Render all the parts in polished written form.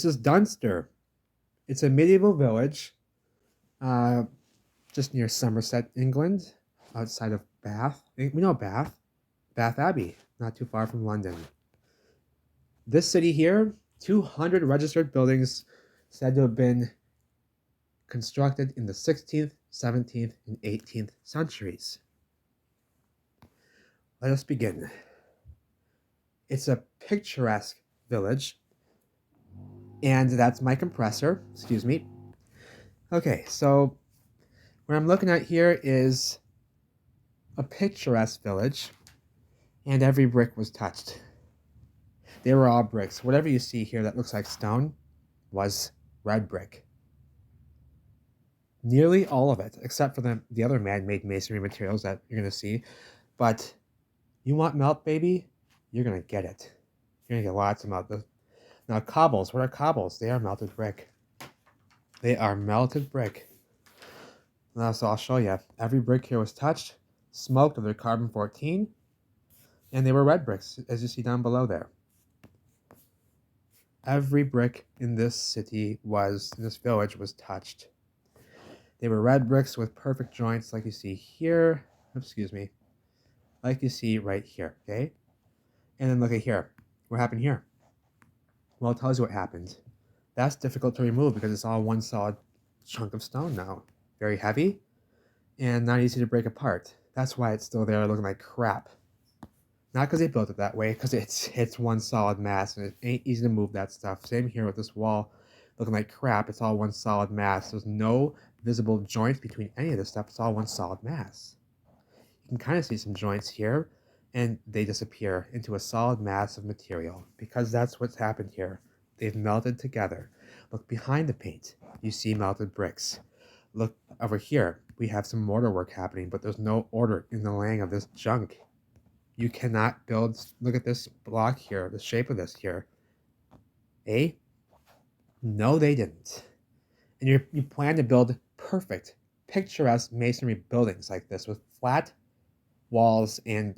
This is Dunster. It's a medieval village uh, just near Somerset, England, outside of Bath. We know Bath, Bath Abbey, not too far from London. This city here, 200 registered buildings said to have been constructed in the 16th, 17th, and 18th centuries. Let us begin. It's a picturesque village, and that's my compressor, excuse me. Okay, so what I'm looking at here is a picturesque village, and every brick was touched. They were all bricks. Whatever you see here that looks like stone was red brick. Nearly all of it, except for the other man-made masonry materials that you're going to see. But you want melt, baby? You're going to get it. You're going to get lots of melt. Now, cobbles. What are cobbles? They are melted brick. They are melted brick. Now, so I'll show you. Every brick here was touched, smoked of their carbon-14, and they were red bricks, as you see down below there. Every brick in this village was touched. They were red bricks with perfect joints like you see here. Excuse me. Like you see right here, okay? And then look at here. What happened here? Well, it tells you what happened. That's difficult to remove because it's all one solid chunk of stone now. Very heavy and not easy to break apart. That's why it's still there looking like crap. Not because they built it that way, because it's one solid mass and it ain't easy to move that stuff. Same here with this wall looking like crap. It's all one solid mass. There's no visible joints between any of this stuff. It's all one solid mass. You can kind of see some joints here, and they disappear into a solid mass of material because that's what's happened here. They've melted together. Look behind the paint. You see melted bricks. Look over here. We have some mortar work happening, but there's no order in the laying of this junk. You cannot build. Look at this block here, the shape of this here. Eh? No, they didn't. And you plan to build perfect, picturesque masonry buildings like this with flat walls and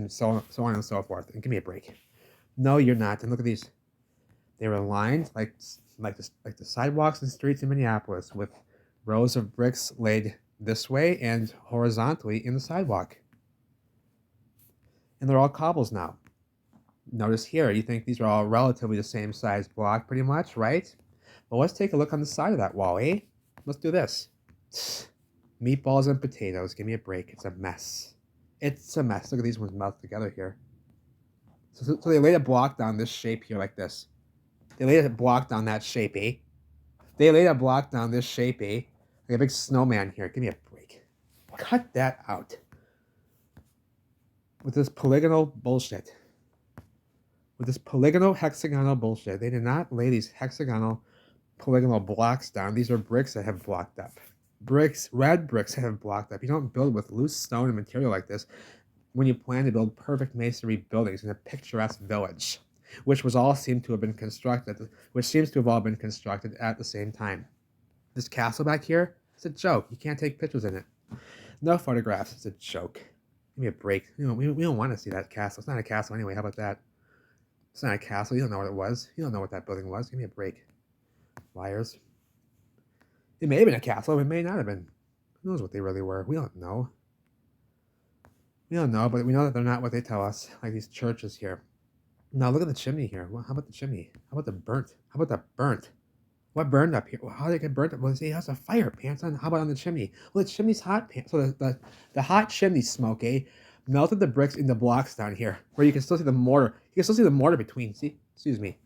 so on and so forth. And give me a break. No, you're not. And look at these. They were lined like the sidewalks and streets in Minneapolis with rows of bricks laid this way and horizontally in the sidewalk. And they're all cobbles now. Notice here, you think these are all relatively the same size block pretty much, right? Well, let's take a look on the side of that wall, eh? Let's do this. Meatballs and potatoes. Give me a break. It's a mess. It's a mess. Look at these ones melted together here. So they laid a block down this shape here like this. They laid a block down that shape, eh? They laid a block down this shape, eh? Like a big snowman here. Give me a break. Cut that out. With this polygonal bullshit. With this polygonal hexagonal bullshit. They did not lay these hexagonal polygonal blocks down. These are bricks that have blocked up. Bricks, red bricks that have blocked up. You don't build with loose stone and material like this when you plan to build perfect masonry buildings in a picturesque village, which seems to have all been constructed at the same time. This castle back here, it's a joke. You can't take pictures in it. No photographs. It's a joke. Give me a break. We don't want to see that castle. It's not a castle anyway. How about that? It's not a castle. You don't know what it was. You don't know what that building was. Give me a break. Liars. It may have been a castle. It may not have been. Who knows what they really were? We don't know. We don't know, but we know that they're not what they tell us, like these churches here. Now look at the chimney here. Well, how about the chimney? How about the burnt? How about the burnt? What burned up here? Well, how did it get burnt up? Well, see, it has a fire pants on. How about on the chimney? Well, the chimney's hot pants. So the hot chimney smoke, melted the bricks into blocks down here, where you can still see the mortar. You can still see the mortar between. See, excuse me.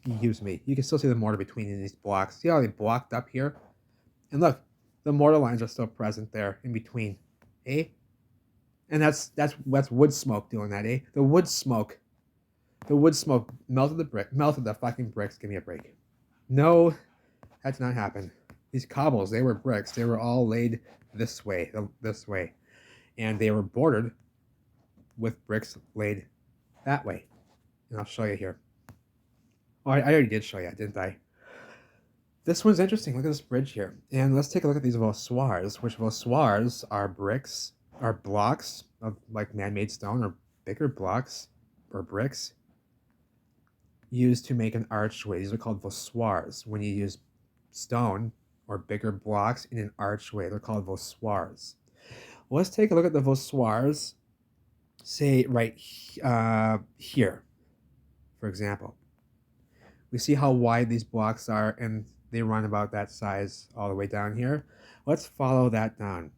You can still see the mortar between these blocks. See how they blocked up here? And look, the mortar lines are still present there in between, eh? And that's wood smoke doing that, eh? The wood smoke melted the fucking bricks. Give me a break. No, that did not happen. These cobbles, they were bricks. They were all laid this way, and they were bordered with bricks laid that way. And I'll show you here. Oh, I already did show you, didn't I? This one's interesting. Look at this bridge here. And let's take a look at these voussoirs, which voussoirs are blocks of like man-made stone or bigger blocks or bricks used to make an archway. These are called voussoirs. When you use stone or bigger blocks in an archway, they're called voussoirs. Well, let's take a look at the voussoirs, say right here, for example. We see how wide these blocks are, and they run about that size all the way down here. Let's follow that down.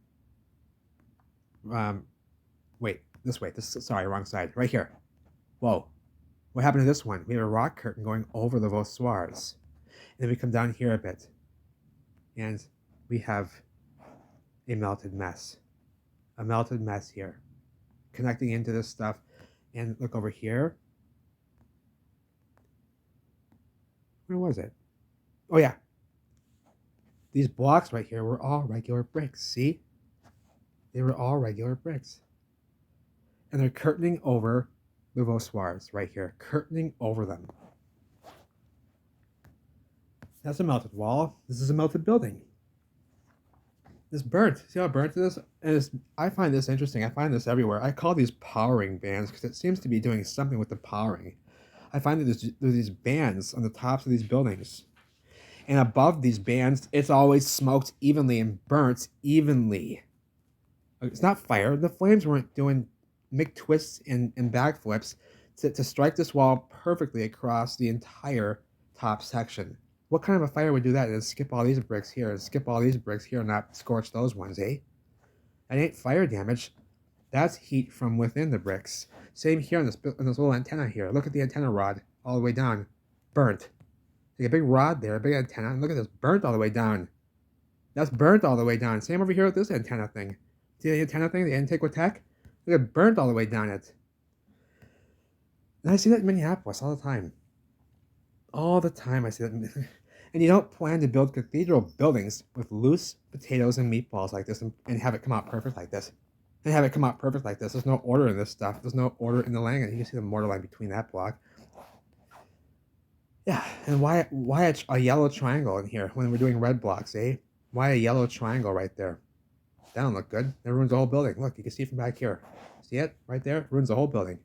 Wait, this way. Sorry, wrong side. Right here. Whoa. What happened to this one? We have a rock curtain going over the voussoirs. And then we come down here a bit. And we have a melted mess. A melted mess here. Connecting into this stuff. And look over here. Where was it? Oh, yeah. These blocks right here were all regular bricks. See? They were all regular bricks. And they're curtaining over the voussoirs right here. Curtaining over them. That's a melted wall. This is a melted building. This burnt. See how burnt it is? And I find this interesting. I find this everywhere. I call these powering bands because it seems to be doing something with the powering. I find that there's these bands on the tops of these buildings. And above these bands, it's always smoked evenly and burnt evenly. It's not fire. The flames weren't doing McTwists and backflips to strike this wall perfectly across the entire top section. What kind of a fire would do that and skip all these bricks here and skip all these bricks here and not scorch those ones, eh? That ain't fire damage. That's heat from within the bricks. Same here on this little antenna here. Look at the antenna rod all the way down. Burnt. Like a big rod there, a big antenna. And look at this, burnt all the way down. That's burnt all the way down. Same over here with this antenna thing. See the antenna thing, the Antiquitech? Look at burnt all the way down it. And I see that in Minneapolis all the time. All the time I see that. And you don't plan to build cathedral buildings with loose potatoes and meatballs like this and have it come out perfect like this. And have it come out perfect like this. There's no order in this stuff. There's no order in the laying. You can see the mortar line between that block. Yeah, and why a yellow triangle in here when we're doing red blocks, eh? Why a yellow triangle right there? That don't look good. That ruins the whole building. Look, you can see from back here. See it? Right there? Ruins the whole building.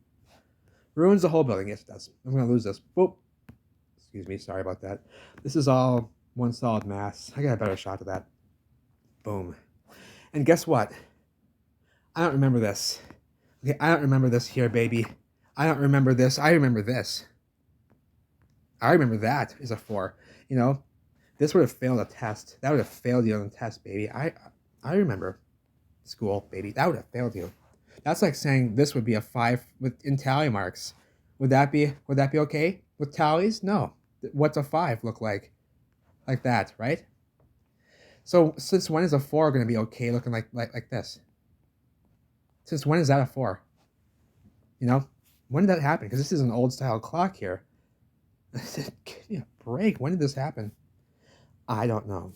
Ruins the whole building. Yes, it does. I'm going to lose this. Boop. Excuse me. Sorry about that. This is all one solid mass. I got a better shot of that. Boom. And guess what? I don't remember this. Okay, I don't remember this here, baby. I don't remember this. I remember this. I remember that is a 4. You know, this would have failed a test. That would have failed you on the test, baby. I remember school, baby. That would have failed you. That's like saying this would be a 5 in tally marks. Would that be okay with tallies? No. What's a 5 look like? Like that, right? So since when is a 4 going to be okay looking like this? Since when is that a 4? You know, when did that happen? Because this is an old style clock here. Give me a break. When did this happen? I don't know.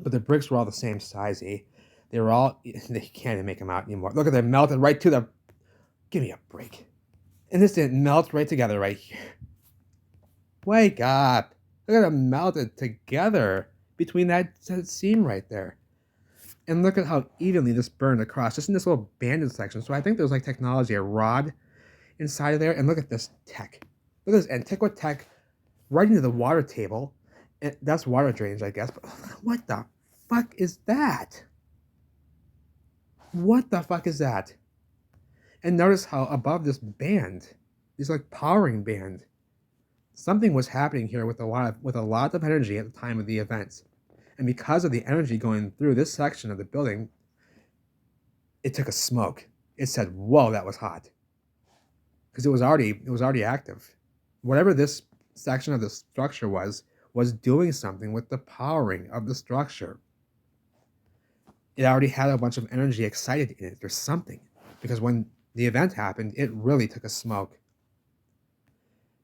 But the bricks were all the same size, eh? They can't even make them out anymore. Look at them melted right to the... Give me a break. And this didn't melt right together right here. Wake up. Look at them melted together between that seam right there. And look at how evenly this burned across, just in this little banded section. So I think there's like technology, a rod inside of there. And look at this tech. Look at this Antiquitech right into the water table. And that's water drainage, I guess. But what the fuck is that? What the fuck is that? And notice how above this band, this like powering band, something was happening here with a lot of energy at the time of the event. And because of the energy going through this section of the building, it took a smoke. It said, whoa, that was hot. Because it was already active. Whatever this section of the structure was doing something with the powering of the structure. It already had a bunch of energy excited in it. There's something. Because when the event happened, it really took a smoke.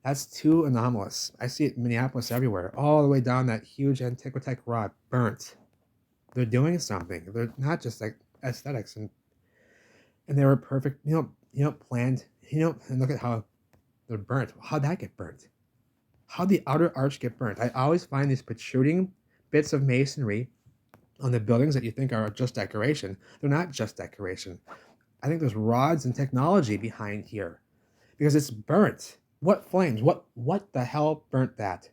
That's too anomalous. I see it in Minneapolis everywhere. All the way down that huge Antiquitech rod. Burnt. They're doing something. They're not just like aesthetics. And they were perfect, planned. And look at how they're burnt. How'd that get burnt? How'd the outer arch get burnt? I always find these protruding bits of masonry on the buildings that you think are just decoration. They're not just decoration. I think there's rods and technology behind here because it's burnt. What flames? What the hell burnt that?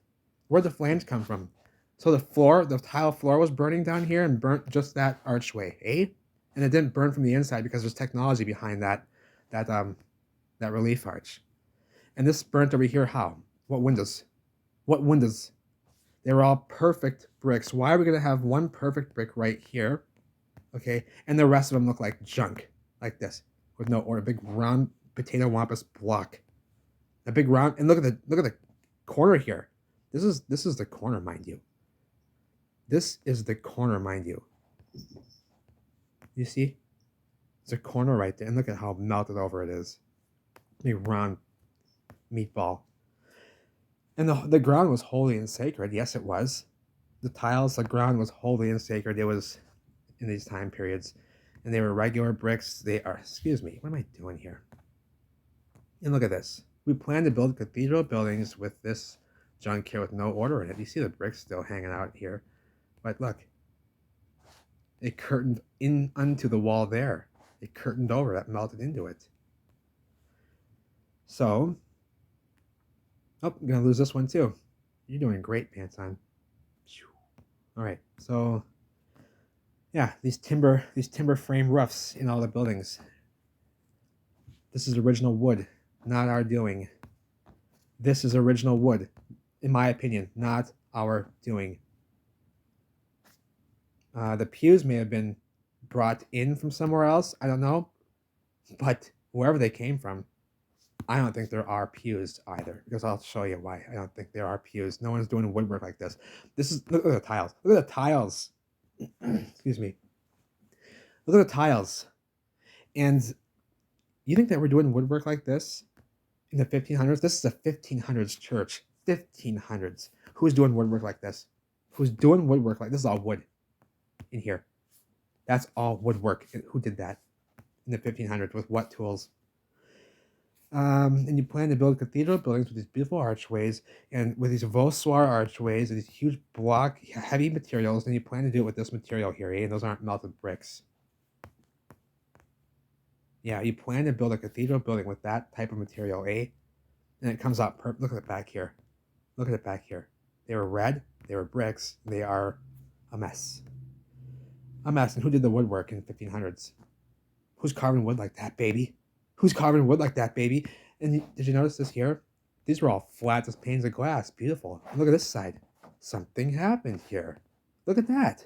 Where'd the flames come from? So the floor, the tile floor was burning down here and burnt just that archway, eh? And it didn't burn from the inside because there's technology behind that that relief arch. And this burnt over here how? What windows? What windows? They were all perfect bricks. Why are we gonna have one perfect brick right here? Okay, and the rest of them look like junk, like this, with no order. A big round potato wampus block. A big round, and look at the corner here. This is the corner, mind you. This is the corner, mind you. You see? It's a corner right there, and look at how melted over it is. Big round meatball. And the ground was holy and sacred. Yes, it was. The tiles, the ground was holy and sacred. It was in these time periods, and they were regular bricks. They are. Excuse me. What am I doing here? And look at this. We plan to build cathedral buildings with this junk here with no order in it. You see the bricks still hanging out here, but look, it curtained in onto the wall there. It curtained over, that melted into it. So, oh, I'm gonna lose this one too. You're doing great, pants on. All right, so yeah, these timber frame roofs in all the buildings. This is original wood, not our doing. This is original wood, in my opinion, not our doing. The pews may have been brought in from somewhere else. I don't know, but wherever they came from, I don't think there are pews either, because I'll show you why. I don't think there are pews. No one's doing woodwork like this. This is, look at the tiles. Look at the tiles. Excuse me. Look at the tiles. And you think that we're doing woodwork like this in the 1500s? This is a 1500s church. 1500s. Who's doing woodwork like this? Who's doing woodwork like this? Is all wood in here. That's all woodwork. Who did that in the 1500s with what tools? And you plan to build cathedral buildings with these beautiful archways and with these voussoir archways and these huge block, heavy materials, and you plan to do it with this material here, eh? And those aren't melted bricks. Yeah, you plan to build a cathedral building with that type of material, eh? And it comes out perfect. Look at it back here. Look at it back here. They were red. They were bricks. They are a mess. A mess. And who did the woodwork in the 1500s? Who's carving wood like that, baby? Who's carving wood like that, baby? And did you notice this here? These were all flat as panes of glass. Beautiful. And look at this side. Something happened here. Look at that.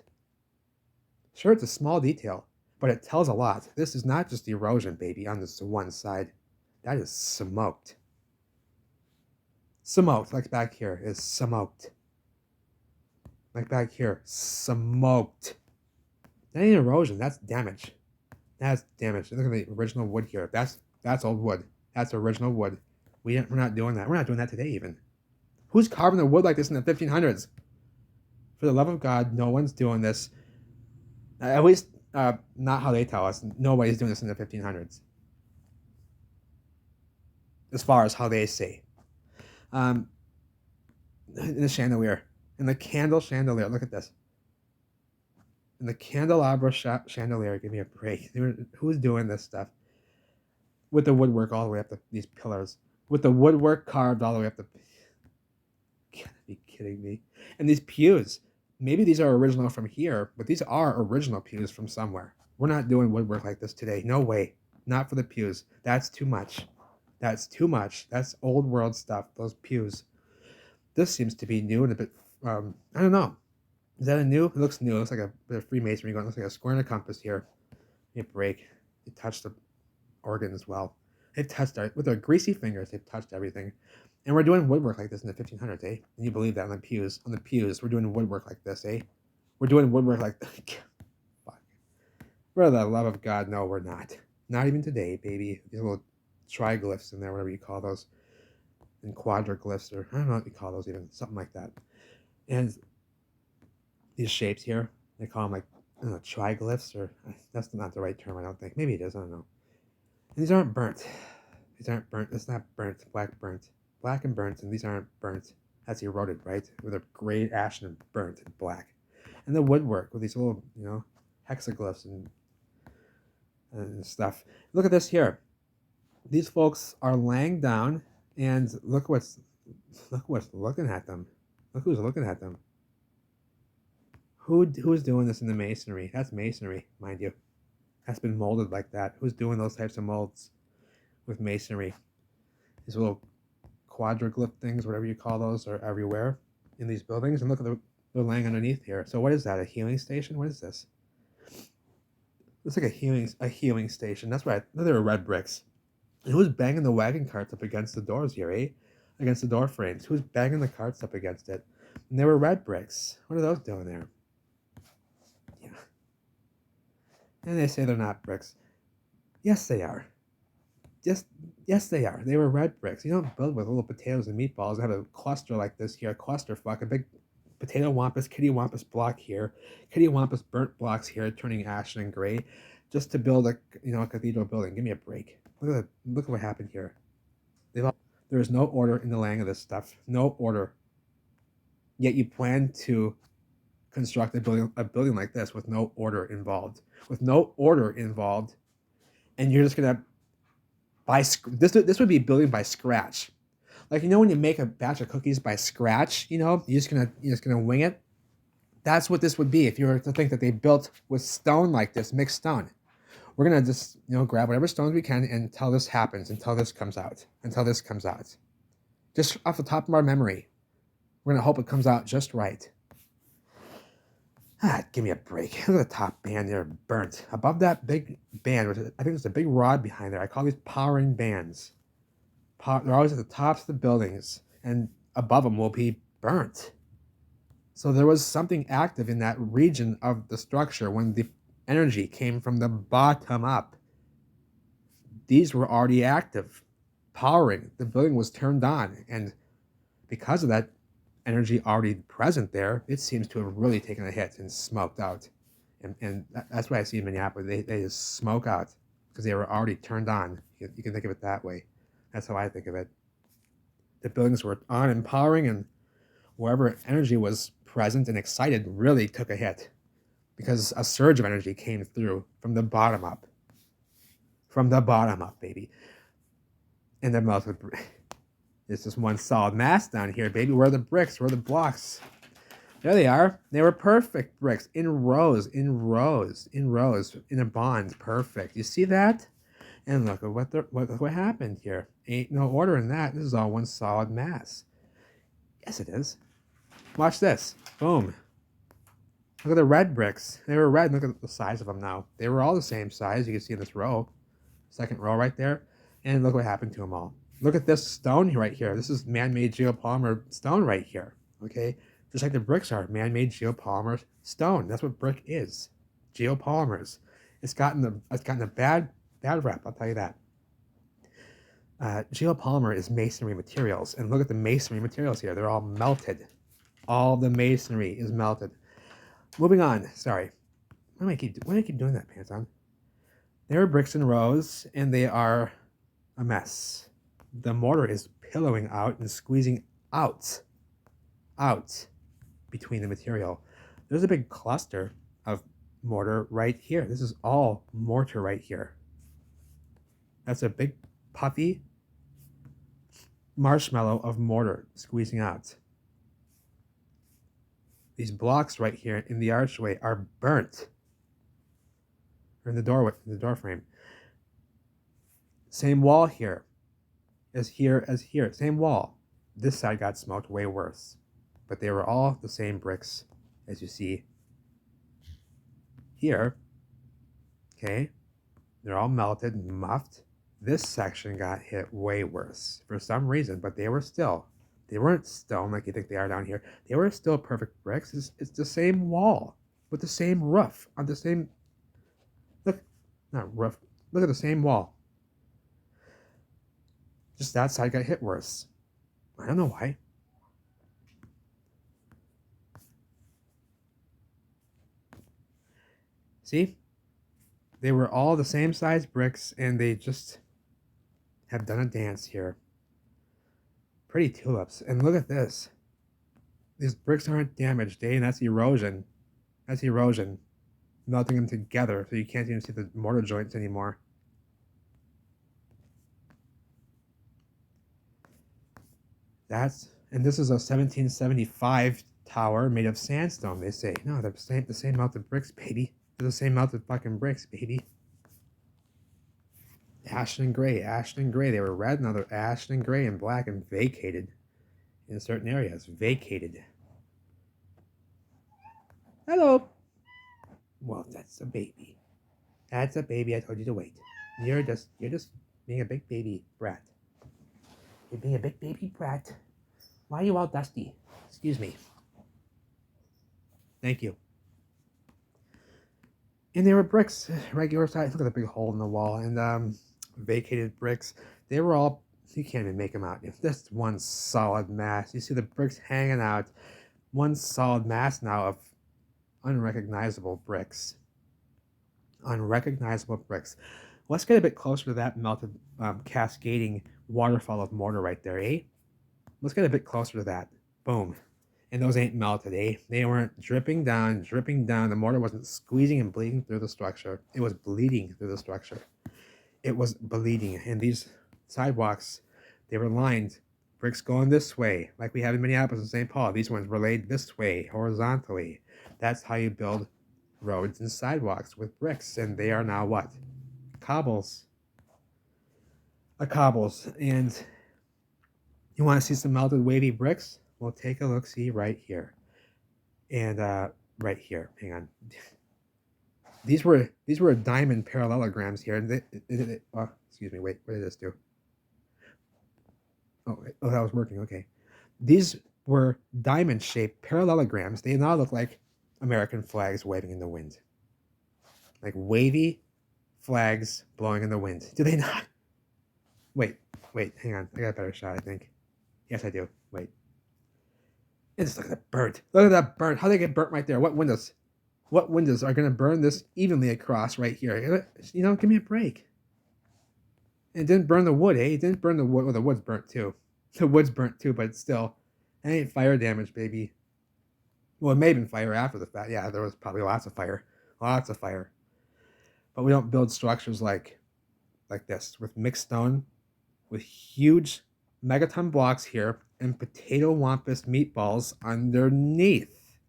Sure, it's a small detail, but it tells a lot. This is not just erosion, baby, on this one side. That is smoked. Smoked, like back here, is smoked. Like back here, smoked. That ain't erosion, that's damage. That's damage. Look at the original wood here. That's old wood. That's original wood. We're not doing that. We're not doing that today even. Who's carving the wood like this in the 1500s? For the love of God, no one's doing this. At least, not how they tell us. Nobody's doing this in the 1500s. As far as how they say. In the chandelier. In the candle chandelier. Look at this. In the candelabra chandelier. Give me a break. Who's doing this stuff? With the woodwork all the way up to these pillars. With the woodwork carved all the way up to... You gotta be kidding me. And these pews. Maybe these are original from here, but these are original pews from somewhere. We're not doing woodwork like this today. No way. Not for the pews. That's too much. That's too much. That's old world stuff, those pews. This seems to be new and a bit, I don't know. Is that a new? It looks new. It looks like a bit of Freemasonry going. It looks like a square and a compass here. Give me a break. They touched the organ as well. They've touched it with their greasy fingers. They've touched everything. And we're doing woodwork like this in the 1500s, eh? And you believe that on the pews. On the pews, we're doing woodwork like this, eh? We're doing woodwork like... Fuck. For the love of God, no, we're not. Not even today, baby. These little triglyphs in there, whatever you call those. And quadriglyphs, or I don't know what you call those even. Something like that. And these shapes here, they call them like, I don't know, triglyphs, or... That's not the right term, I don't think. Maybe it is, I don't know. And these aren't burnt. These aren't burnt. It's not burnt. Black burnt. Black and burnt, and these aren't burnt. That's eroded, right? With a gray, ashen, and burnt and black. And the woodwork with these little, hexaglyphs and stuff. Look at this here. These folks are laying down And look what's looking at them. Look who's looking at them. Who's doing this in the masonry? That's masonry, mind you. That's been molded like that. Who's doing those types of molds with masonry? These little quadriglyph things, whatever you call those, are everywhere in these buildings. And look at they're laying underneath here. So what is that? A healing station? What is this? Looks like a healing station. That's right. They were red bricks. And who's banging the wagon carts up against the doors here, eh? Against the door frames. Who's banging the carts up against it? And they were red bricks. What are those doing there? Yeah. And they say they're not bricks. Yes, they are. Yes, they are. They were red bricks. You don't build with little potatoes and meatballs. I have a cluster like this here, a clusterfuck, a big potato wampus, kitty wampus block here, kitty wampus burnt blocks here, turning ashen and gray, just to build a cathedral building. Give me a break. Look at what happened here. There is no order in the laying of this stuff. No order. Yet you plan to construct a building like this with no order involved. With no order involved, and you're just gonna buy this would be building by scratch. Like, when you make a batch of cookies by scratch, you're just gonna wing it. That's what this would be if you were to think that they built with stone like this, mixed stone. We're gonna just grab whatever stones we can until this happens, until this comes out, just off the top of our memory. We're gonna hope it comes out just right. Give me a break. Look at the top band there, burnt. Above that big band, I think there's a big rod behind there. I call these powering bands. They're always at the tops of the buildings, and above them will be burnt. So there was something active in that region of the structure when the energy came from the bottom up. These were already active, powering. The building was turned on, and because of that energy already present there, it seems to have really taken a hit and smoked out. And that's why I see in Minneapolis, they just smoke out because they were already turned on. You can think of it that way. That's how I think of it. The buildings were on and powering, and wherever energy was present and excited really took a hit because a surge of energy came through from the bottom up. From the bottom up, baby. And the mouth would... It's just one solid mass down here, baby. Where are the bricks? Where are the blocks? There they are. They were perfect bricks in rows, in a bond. Perfect. You see that? And look at what happened here. Ain't no order in that. This is all one solid mass. Yes, it is. Watch this. Boom. Look at the red bricks. They were red. Look at the size of them now. They were all the same size. You can see in this row. Second row right there. And look what happened to them all. Look at this stone right here. This is man-made geopolymer stone right here. Okay? Just like the bricks are man-made geopolymer stone. That's what brick is. Geopolymers. It's gotten a bad rep, I'll tell you that. Geopolymer is masonry materials. And look at the masonry materials here. They're all melted. All the masonry is melted. Moving on. Sorry. Why do I keep doing that, pants on? There are bricks in rows, and they are a mess. The mortar is pillowing out and squeezing out between the material. There's a big cluster of mortar right here. This is all mortar right here. That's a big puffy marshmallow of mortar squeezing out. These blocks right here in the archway are burnt. Or in the door frame. Same wall here as here. Same wall. This side got smoked way worse. But they were all the same bricks as you see here. Okay? They're all melted and muffed. This section got hit way worse for some reason, but they weren't stone like you think they are down here. They were still perfect bricks. It's the same wall with the same roof on the same, look, not roof, look at the same wall. Just that side got hit worse. I don't know why. See? They were all the same size bricks, and they just have done a dance here. Pretty tulips. And look at this. These bricks aren't damaged, eh? And that's erosion. That's erosion. Melting them together so you can't even see the mortar joints anymore. And this is a 1775 tower made of sandstone, they say. No, they're the same melted bricks, baby. They're the same melted fucking bricks, baby. Ashen gray, ashen gray. They were red, now they're ashen gray and black and vacated in certain areas. Vacated. Hello. Well, that's a baby. That's a baby. I told you to wait. You're just being a big baby brat. You're being a big baby brat. Why are you all dusty? Excuse me. Thank you. And they were bricks, regular size. Look at the big hole in the wall. And vacated bricks. They were all, you can't even make them out. Just one solid mass. You see the bricks hanging out. One solid mass now of unrecognizable bricks. Unrecognizable bricks. Let's get a bit closer to that melted, cascading waterfall of mortar right there, eh? Let's get a bit closer to that. Boom. And those ain't melted, eh? They weren't dripping down, dripping down. The mortar wasn't squeezing and bleeding through the structure. It was bleeding through the structure. It was bleeding. And these sidewalks, they were lined. Bricks going this way, like we have in Minneapolis and St. Paul. These ones were laid this way, horizontally. That's how you build roads and sidewalks, with bricks. And they are now what? Cobbles. Cobbles. And you want to see some melted wavy bricks? Well, take a look-see right here. And right here. Hang on. These were diamond parallelograms here. Excuse me. Wait, what did this do? Oh, that was working. Okay. These were diamond-shaped parallelograms. They now look like American flags waving in the wind. Like wavy flags blowing in the wind. Do they not? Wait, hang on. I got a better shot, I think. Yes, I do. Wait. And just look at that burnt. Look at that burnt. How did they get burnt right there? What windows are going to burn this evenly across right here? You know, give me a break. And it didn't burn the wood, eh? It didn't burn the wood. Well, the wood's burnt too. The wood's burnt too, but still, it ain't fire damage, baby. Well, it may have been fire after the fact. Yeah, there was probably lots of fire. Lots of fire. But we don't build structures like this, with mixed stone, with huge megaton blocks here, and potato wampus meatballs underneath.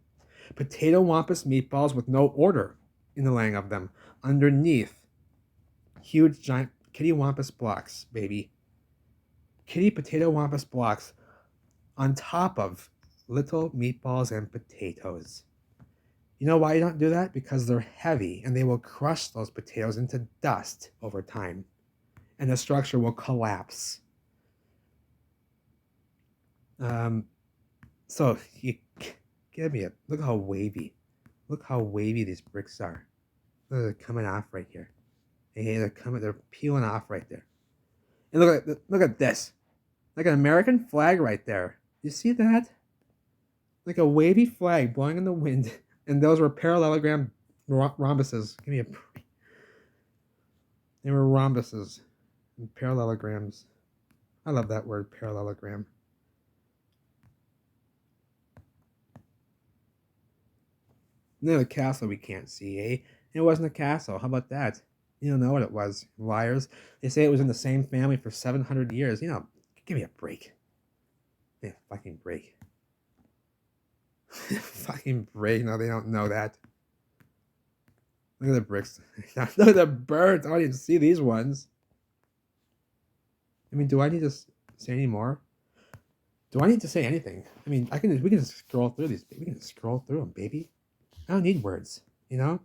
Potato wampus meatballs with no order in the laying of them. Underneath. Huge, giant kitty wampus blocks, baby. Kitty potato wampus blocks on top of little meatballs and potatoes. You know why you don't do that? Because they're heavy and they will crush those potatoes into dust over time. And the structure will collapse. So you give me look how wavy. Look how wavy these bricks are. Look, they're coming off right here. Hey, they're peeling off right there. And look at this. Like an American flag right there. You see that? Like a wavy flag blowing in the wind. And those were parallelogram rhombuses. Give me a break. They were rhombuses and parallelograms. I love that word, parallelogram. No, the castle we can't see, eh? It wasn't a castle. How about that? You don't know what it was, liars. They say it was in the same family for 700 years. You know, give me a break. Yeah, fucking break. Fucking break. No, they don't know that. Look at the bricks. Look at the birds. I don't even see these ones. I mean, do I need to say any more? Do I need to say anything? I mean, we can just scroll through these. We can just scroll through them, baby. I don't need words, you know?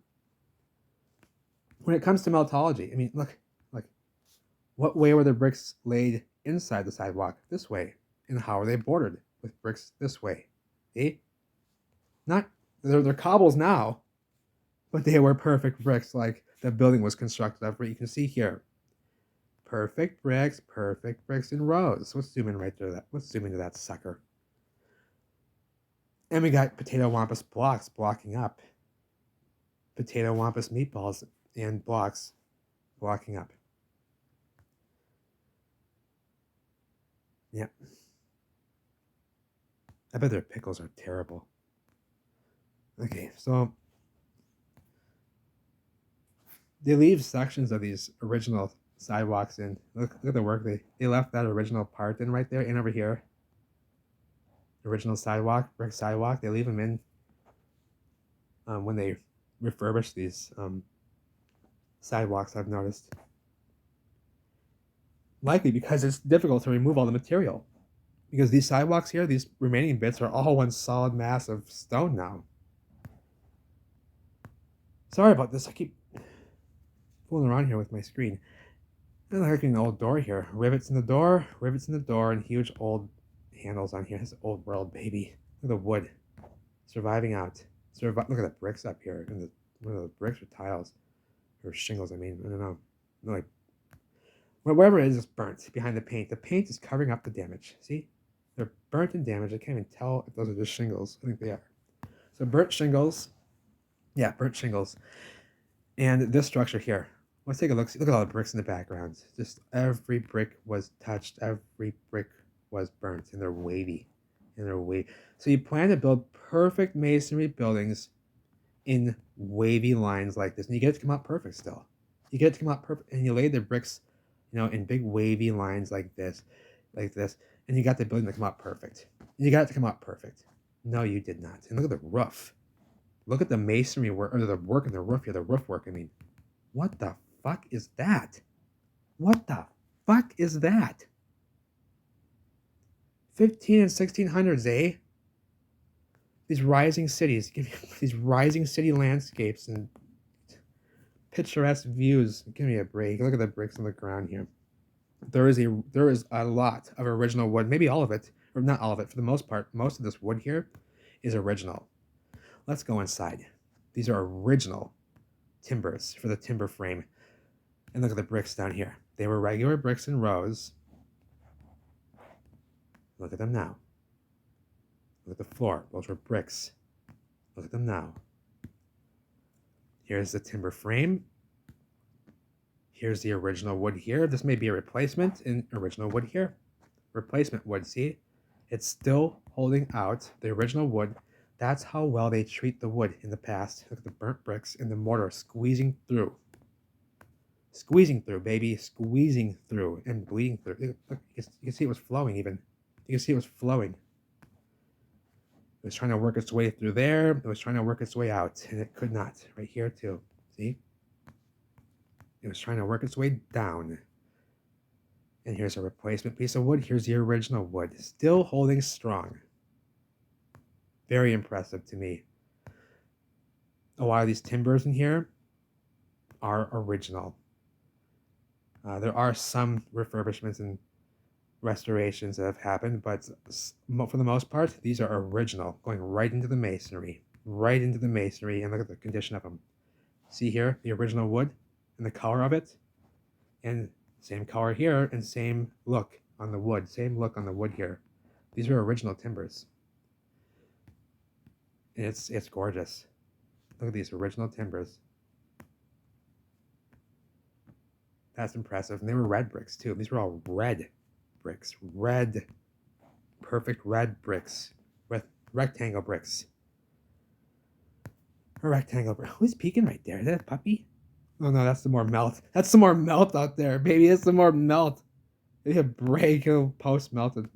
When it comes to meltology, I mean, look, what way were the bricks laid inside the sidewalk? This way. And how are they bordered with bricks this way? Eh? They're cobbles now, but they were perfect bricks like the building was constructed of. You can see here. Perfect bricks in rows. Let's zoom in right there. Let's zoom into that sucker. And we got potato wampus blocks blocking up. Potato wampus meatballs and blocks blocking up. Yep. I bet their pickles are terrible. Okay, so they leave sections of these original sidewalks in. Look at the work they left that original part in right there and over here. Original sidewalk, brick sidewalk. They leave them in when they refurbish these sidewalks, I've noticed. Likely because it's difficult to remove all the material. Because these sidewalks here, these remaining bits are all one solid mass of stone now. Sorry about this. I keep fooling around here with my screen. And like an old door here. Rivets in the door, and huge old handles on here. This old world, baby. Look at the wood. Surviving out. Look at the bricks up here. And what are those bricks or tiles? Or shingles, I mean. I don't know. Like, whatever it is, it's burnt behind the paint. The paint is covering up the damage. See? They're burnt and damaged. I can't even tell if those are just shingles. I think they are. So burnt shingles. Yeah, burnt shingles. And this structure here. Let's take a look. Look at all the bricks in the background. Just every brick was touched. Every brick was burnt. And they're wavy. So you plan to build perfect masonry buildings in wavy lines like this. And you get it to come out perfect still. You get it to come out perfect. And you lay the bricks, in big wavy lines like this. And you got the building to come out perfect. You got it to come out perfect. No, you did not. And look at the roof. Look at the masonry work, or the work in the roof here, the roof work. I mean, what the fuck is that? What the fuck is that? 15 and 1600s, eh? These rising cities, these rising city landscapes and picturesque views. Give me a break. Look at the bricks on the ground here. There is a lot of original wood, maybe all of it, or not all of it. For the most part, most of this wood here is original. Let's go inside. These are original timbers for the timber frame. And look at the bricks down here. They were regular bricks in rows. Look at them now. Look at the floor. Those were bricks. Look at them now. Here's the timber frame. Here's the original wood here. This may be a replacement in original wood here. Replacement wood, see? It's still holding out the original wood. That's how well they treat the wood in the past. Look at the burnt bricks and the mortar squeezing through. Squeezing through, baby. Squeezing through and bleeding through. Look, you can see it was flowing even. You can see it was flowing. It was trying to work its way through there. It was trying to work its way out. And it could not. Right here too. See? It was trying to work its way down. And here's a replacement piece of wood. Here's the original wood. Still holding strong. Very impressive to me. A lot of these timbers in here are original. There are some refurbishments and restorations that have happened, but for the most part, these are original, going right into the masonry. Right into the masonry, and look at the condition of them. See here, the original wood and the color of it, and same color here, and same look on the wood. Same look on the wood here. These are original timbers. And it's gorgeous. Look at these original timbers. That's impressive. And they were red bricks too. These were all red bricks. Red. Perfect red bricks. With rectangle bricks. A rectangle brick. Who's peeking right there? Is that a puppy? Oh no, that's some more melt. That's some more melt out there, baby. That's some more melt. They have break a post melted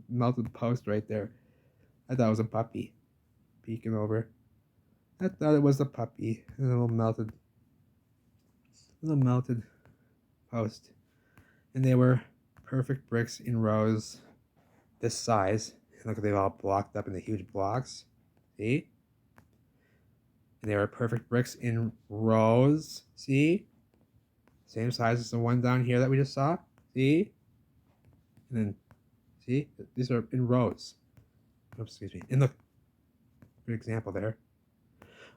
post right there. I thought it was a puppy peeking over. I thought it was a puppy. A little melted post. And they were perfect bricks in rows this size. And look, they've all blocked up into huge blocks. See? And they were perfect bricks in rows. See? Same size as the one down here that we just saw. See? And then, see? These are in rows. Oops, excuse me. And look, good example there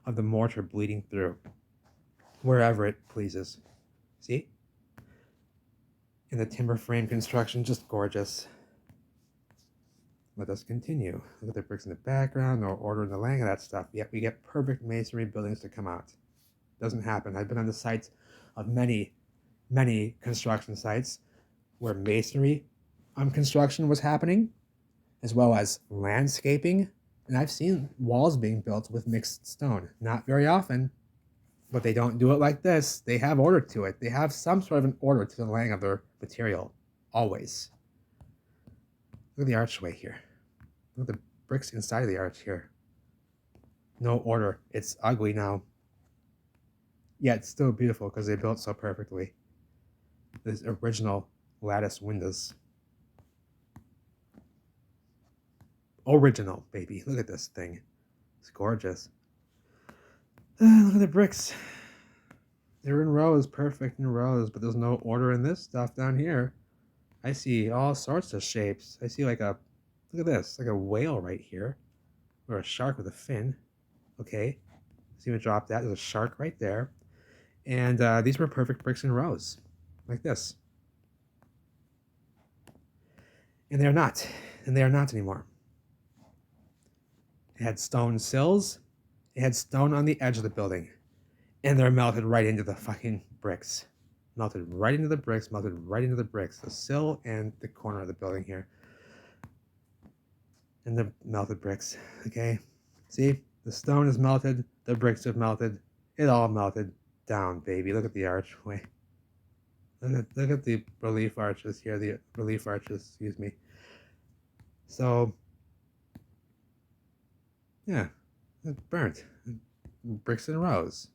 of the mortar bleeding through wherever it pleases. See? And the timber frame construction, just gorgeous. Let us continue. Look at the bricks in the background, no order in the laying of that stuff. Yet we get perfect masonry buildings to come out. Doesn't happen. I've been on the sites of many construction sites where masonry construction was happening, as well as landscaping. And I've seen walls being built with mixed stone. Not very often, but they don't do it like this. They have order to it. They have some sort of an order to the laying of their material, always. Look at the archway here. Look at the bricks inside of the arch here. No order. It's ugly now. Yet it's still beautiful because they built so perfectly. These original lattice windows. Original, baby. Look at this thing. It's gorgeous. Look at the bricks. They're in rows, perfect in rows, but there's no order in this stuff down here. I see all sorts of shapes. I see like a, look at this, like a whale right here. Or a shark with a fin. Okay. So you would drop that. There's a shark right there. And these were perfect bricks in rows. Like this. And they're not. And they are not anymore. It had stone sills. It had stone on the edge of the building. And they're melted right into the fucking bricks. Melted right into the bricks, melted right into the bricks. The sill and the corner of the building here. And the melted bricks, okay? See? The stone is melted. The bricks have melted. It all melted down, baby. Look at the archway. Look at the relief arches here. The relief arches, excuse me. So, yeah. It's burnt. Bricks in rows.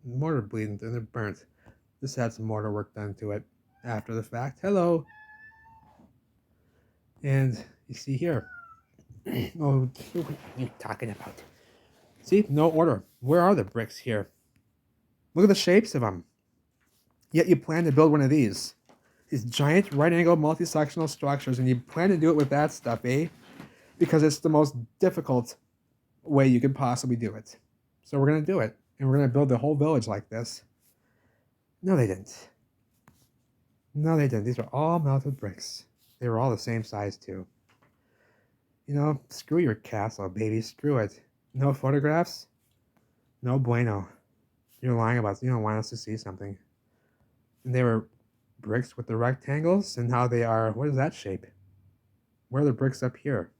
Mortar bleeding and they're burnt. This had some mortar work done to it after the fact. Hello. And you see here. Oh, what are you talking about? See, no order. Where are the bricks here? Look at the shapes of them. Yet you plan to build one of these giant right-angle multi-sectional structures, and you plan to do it with that stuff, eh? Because it's the most difficult way you could possibly do it. So we're going to do it, and we're going to build the whole village like this. No, they didn't. No, they didn't. These are all melted bricks. They were all the same size, too. You know, screw your castle, baby. Screw it. No photographs? No bueno. You're lying about it. You don't want us to see something. And they were bricks with the rectangles, and how they are, what is that shape? Where are the bricks up here?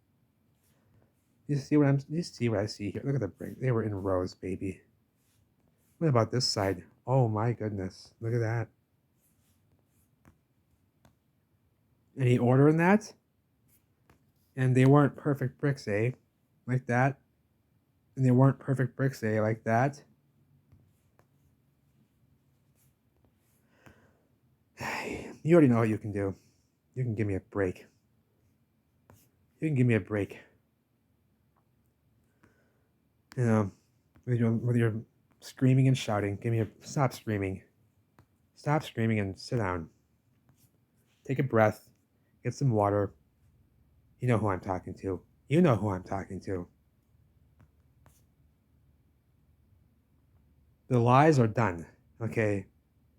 You see what I see here? Look at the brick. They were in rows, baby. What about this side? Oh my goodness. Look at that. Any order in that? And they weren't perfect bricks, eh? Like that. And they weren't perfect bricks, eh? Like that. You already know what you can do. You can give me a break. You can give me a break. You know, with your screaming and shouting, stop screaming. Stop screaming and sit down. Take a breath. Get some water. You know who I'm talking to. You know who I'm talking to. The lies are done, okay?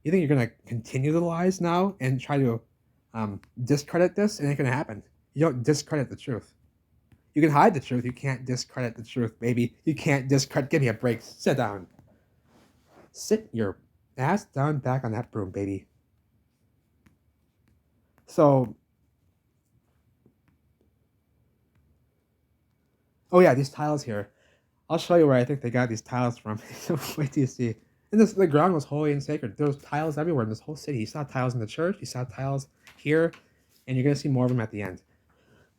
You think you're going to continue the lies now and try to discredit this? It ain't going to happen. You don't discredit the truth. You can hide the truth. You can't discredit the truth, baby. You can't discredit. Give me a break. Sit down. Sit your ass down back on that broom, baby. So, oh yeah, these tiles here. I'll show you where I think they got these tiles from. Wait till you see. And the ground was holy and sacred. There was tiles everywhere in this whole city. You saw tiles in the church. You saw tiles here. And you're going to see more of them at the end.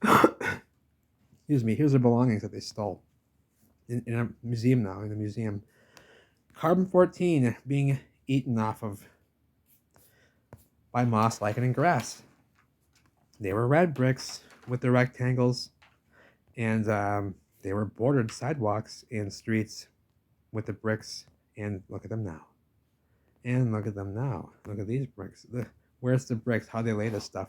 Excuse me. Here's their belongings that they stole. In a museum now. In the museum. Carbon-14 being eaten off of by moss, lichen, and grass. They were red bricks with the rectangles. And they were bordered sidewalks and streets with the bricks. And look at them now. And look at them now. Look at these bricks. Where's the bricks? How they lay this stuff?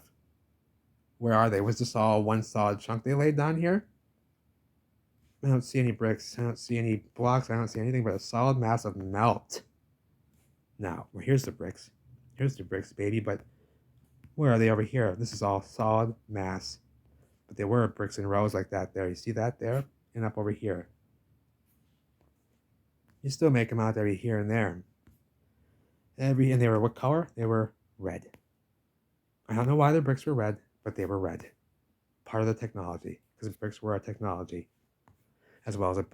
Where are they? Was this all one solid chunk they laid down here? I don't see any bricks. I don't see any blocks. I don't see anything but a solid mass of melt. Now, well, here's the bricks. Here's the bricks, baby. But where are they over here? This is all solid mass. But there were bricks in rows like that there. You see that there? And up over here. You still make them out every here and there. And they were what color? They were red. I don't know why the bricks were red, but they were red. Part of the technology, because bricks were a technology, as well as an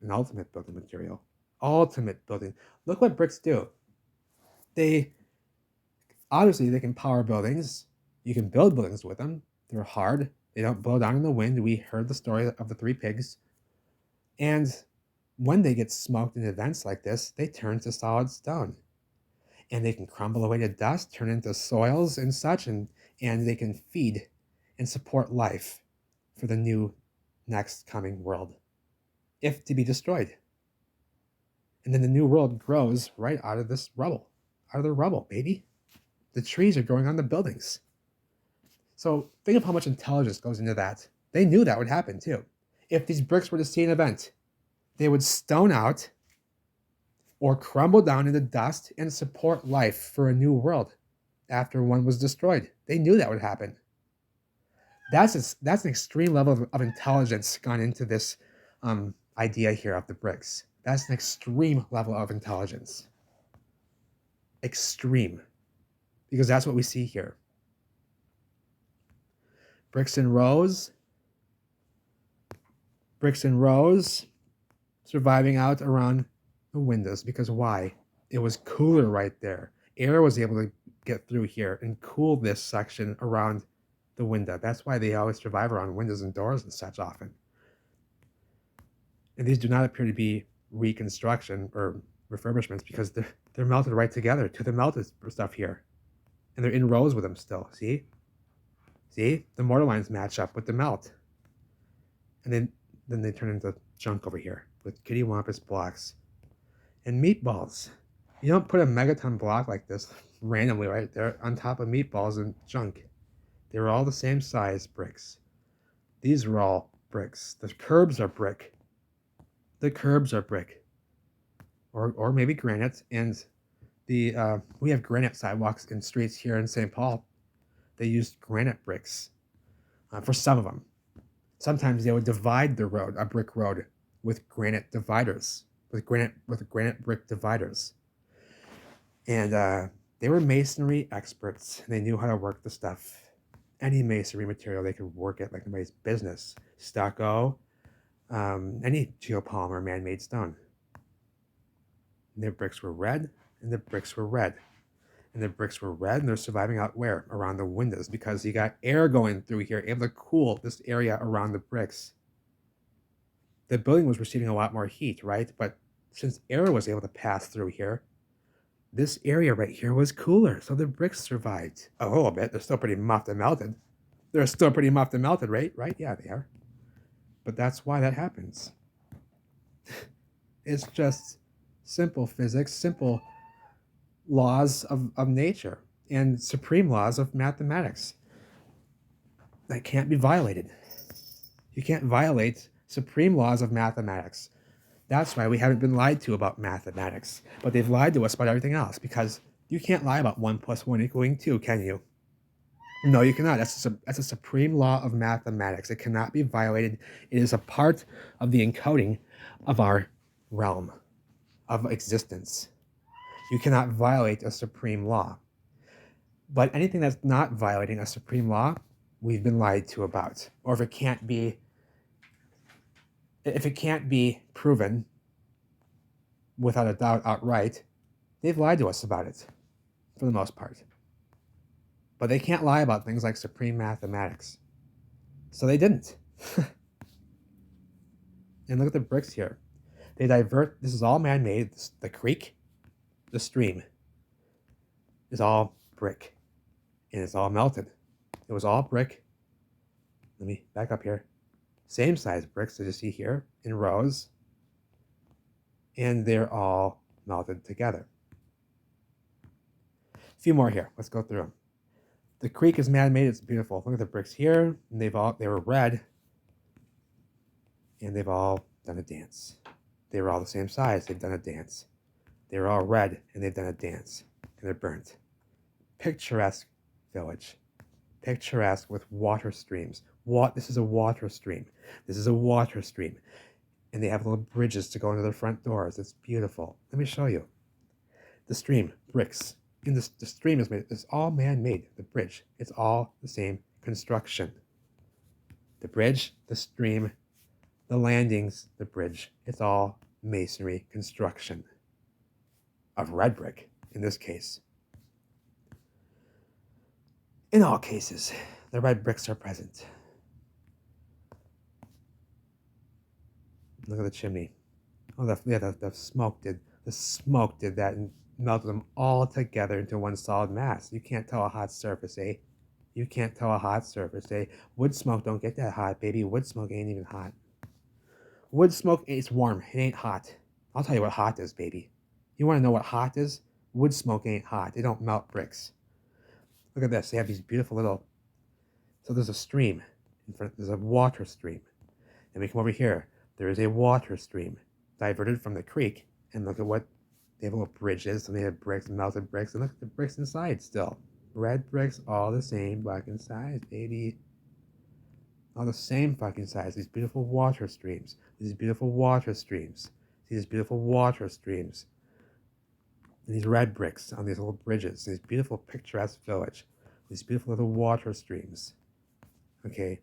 ultimate building material. Ultimate building. Look what bricks do. They can power buildings. You can build buildings with them. They're hard. They don't blow down in the wind. We heard the story of the three pigs. And when they get smoked in events like this, they turn to solid stone. And they can crumble away to dust, turn into soils and such, and they can feed and support life for the new next coming world, if to be destroyed. And then the new world grows right out of this rubble, out of the rubble, baby. The trees are growing on the buildings. So think of how much intelligence goes into that. They knew that would happen too. If these bricks were to see an event, they would stone out or crumble down into dust and support life for a new world after one was destroyed. They knew that would happen. That's an extreme level of intelligence gone into this idea here of the bricks. That's an extreme level of intelligence. Extreme. Because that's what we see here. Bricks in rows, surviving out around the windows. Because why? It was cooler right there. Air was able to get through here and cool this section around the window. That's why they always survive around windows and doors and such often. And these do not appear to be reconstruction or refurbishments because they're melted right together to the melted stuff here. And they're in rows with them still. See? See? The mortar lines match up with the melt. And then they turn into junk over here with kitty wampus blocks and meatballs. You don't put a megaton block like this randomly right there on top of meatballs and junk. They were all the same size bricks. These were all bricks. The curbs are brick. Or maybe granite. And we have granite sidewalks in streets here in St. Paul. They used granite bricks for some of them. Sometimes they would divide the road, a brick road, with granite dividers, with granite brick dividers. And they were masonry experts. They knew how to work the stuff. Any masonry material, they could work it like nobody's business. Stucco, any geopolymer, man-made stone. And their bricks were red, and the bricks were red. And the bricks were red, and they're surviving out where? Around the windows, because you got air going through here, able to cool this area around the bricks. The building was receiving a lot more heat, right? But since air was able to pass through here, this area right here was cooler, so the bricks survived a little bit. They're still pretty muffed and melted. Right? Right? Yeah, they are. But that's why that happens. It's just simple physics, simple laws of nature, and supreme laws of mathematics that can't be violated. You can't violate supreme laws of mathematics. That's why we haven't been lied to about mathematics, but they've lied to us about everything else, because you can't lie about 1 + 1 = 2, can you? No, you cannot. That's a supreme law of mathematics. It cannot be violated. It is a part of the encoding of our realm of existence. You cannot violate a supreme law. But anything that's not violating a supreme law, we've been lied to about. Or if it can't be proven without a doubt outright, they've lied to us about it, for the most part. But they can't lie about things like supreme mathematics. So they didn't. And look at the bricks here. They divert, this is all man-made. The creek, the stream, is all brick. And it's all melted. It was all brick. Let me back up here. Same size bricks as you see here in rows. And they're all melted together. A few more here. Let's go through them. The creek is man-made. It's beautiful. Look at the bricks here. And they were red. And they've all done a dance. They were all the same size. They've done a dance. They were all red, and they've done a dance. And they're burnt. Picturesque village. Picturesque with water streams. This is a water stream. This is a water stream. And they have little bridges to go into their front doors. It's beautiful. Let me show you. The stream, bricks. And the stream is made. It's all man-made. The bridge. It's all the same construction. The bridge, the stream, the landings, the bridge. It's all masonry construction of red brick in this case. In all cases, the red bricks are present. Look at the chimney. Oh, the smoke did that and melted them all together into one solid mass. You can't tell a hot surface, eh? You can't tell a hot surface, eh? Wood smoke don't get that hot, baby. Wood smoke ain't even hot. Wood smoke, it's warm. It ain't hot. I'll tell you what hot is, baby. You want to know what hot is? Wood smoke ain't hot. It don't melt bricks. Look at this. They have these beautiful little... So there's a stream. In front, there's a water stream. And we come over here. There is a water stream diverted from the creek. And look at what... They have little bridges. And they have bricks, melted bricks. And look at the bricks inside still. Red bricks, all the same fucking size, baby. All the same fucking size. These beautiful water streams. These beautiful water streams. See these beautiful water streams. And these red bricks on these little bridges. These beautiful picturesque village. These beautiful little water streams. Okay.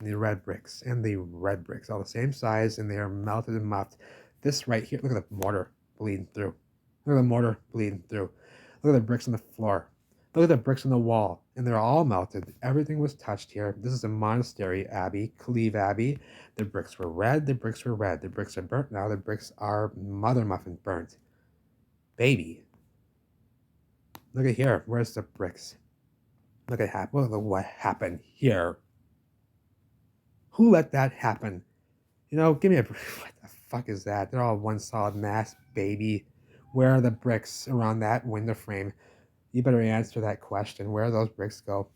And the red bricks. And the red bricks. All the same size. And they are melted and muffed. This right here. Look at the mortar bleeding through. Look at the mortar bleeding through. Look at the bricks on the floor. Look at the bricks on the wall, and they're all melted. Everything was touched here. This is a monastery abbey, Cleve Abbey. The bricks were red, the bricks were red. The bricks are burnt now, the bricks are mother muffin burnt. Baby. Look at here, where's the bricks? Look at what happened here. Who let that happen? You know, give me a... What the fuck is that? They're all one solid mass, baby. Where are the bricks around that window frame? You better answer that question. Where do those bricks go?